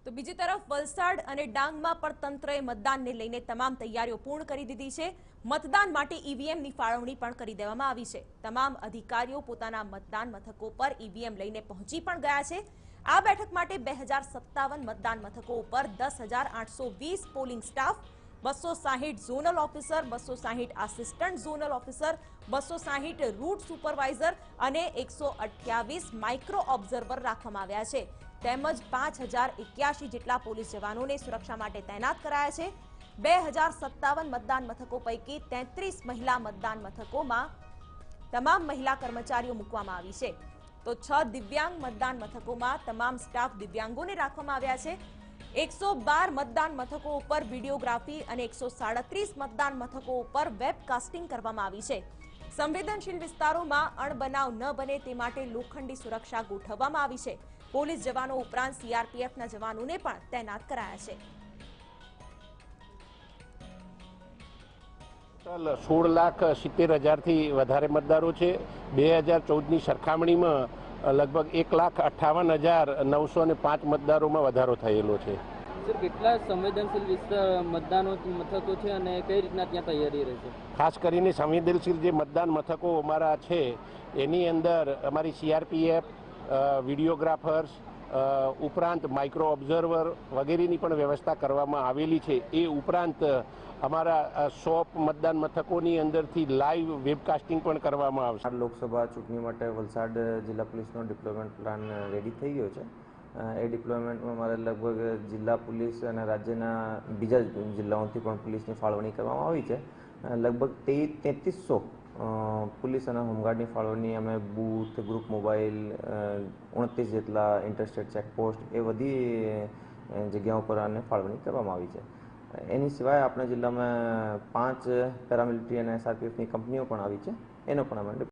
તો બીજી તરફ વલસાડ અને ડાંગમાં પણ તંત્રએ મતદાનને લઈને તમામ તૈયારીઓ પૂર્ણ કરી દીધી છે। મતદાન માટે ઈવીએમની ફાળવણી પણ કરી દેવામાં આવી છે। તમામ અધિકારીઓ પોતાના મતદાન મથકો પર ઈવીએમ લઈને પહોંચી પણ ગયા છે। આ બેઠક માટે 2057 મતદાન મથકો ઉપર 10,820 polling staff, 260 zonal officer, 260 assistant zonal officer, 260 route supervisor અને 128 માઇક્રો ઓબ્ઝર્વર રાખવામાં આવ્યા છે। તેમજ 5081 જેટલા પોલીસ જવાનોને સુરક્ષા માટે તૈનાત કરાયા છે। 2057 મતદાન મથકો પૈકી 33 મહિલા મતદાન મથકોમાં તમામ મહિલા કર્મચારીઓ મૂકવામાં આવી છે। તો 6 દિવ્યાંગ મતદાન મથકોમાં તમામ સ્ટાફ દિવ્યાંગોને રાખવામાં આવ્યા છે। 112 મતદાન મથકો ઉપર વિડીયોગ્રાફી અને 137 મતદાન મથકો ઉપર વેબકાસ્ટિંગ કરવામાં આવી છે। સંવેદનશીલ વિસ્તારોમાં અણબનાવ ન બને તે માટે લોખંડી સુરક્ષા ગોઠવવામાં આવી છે। પોલીસ જવાનો ઉપરાંત સીઆરપીએફના જવાનોને પણ તૈનાત કરાયા છે। 16,70,000 થી વધારે મતદારો છે। 2014ની સરખામણીમાં લગભગ 1,58,905 મતદારોમાં વધારો થયેલો છે। સર, કેટલા સંવેદનશીલ વિસ્તાર મતદાનો મથકો છે અને કઈ રીતના ત્યાં તૈયારી રહેશે? ખાસ કરીને સંવેદનશીલ જે મતદાન મથકો અમારા છે એની અંદર અમારી સીઆરપીએફ, વિડીયોગ્રાફર્સ ઉપરાંત માઇક્રો ઓબ્ઝર્વર વગેરેની પણ વ્યવસ્થા કરવામાં આવેલી છે। એ ઉપરાંત અમારા શોપ મતદાન મથકોની અંદરથી લાઈવ વેબકાસ્ટિંગ પણ કરવામાં આવશે। લોકસભા ચૂંટણી માટે વલસાડ જિલ્લા પોલીસનો ડિપ્લોયમેન્ટ પ્લાન રેડી થઈ ગયો છે। એ ડિપ્લોયમેન્ટમાં અમારે લગભગ જિલ્લા પોલીસ અને રાજ્યના બીજા જિલ્લાઓથી પણ પોલીસની ફાળવણી કરવામાં આવી છે। લગભગ 3300 પોલીસ અને હોમગાર્ડની ફાળવણી અમે બૂથ, ગ્રુપ મોબાઈલ, 29 જેટલા ઇન્ટરસ્ટેટ ચેકપોસ્ટ એ બધી જગ્યાઓ પર આને ફાળવણી કરવામાં આવી છે। એની સિવાય આપણા જિલ્લામાં 5 પેરામિલિટરી અને એસઆરપીએફની કંપનીઓ પણ આવી છે, એનો પણ અમે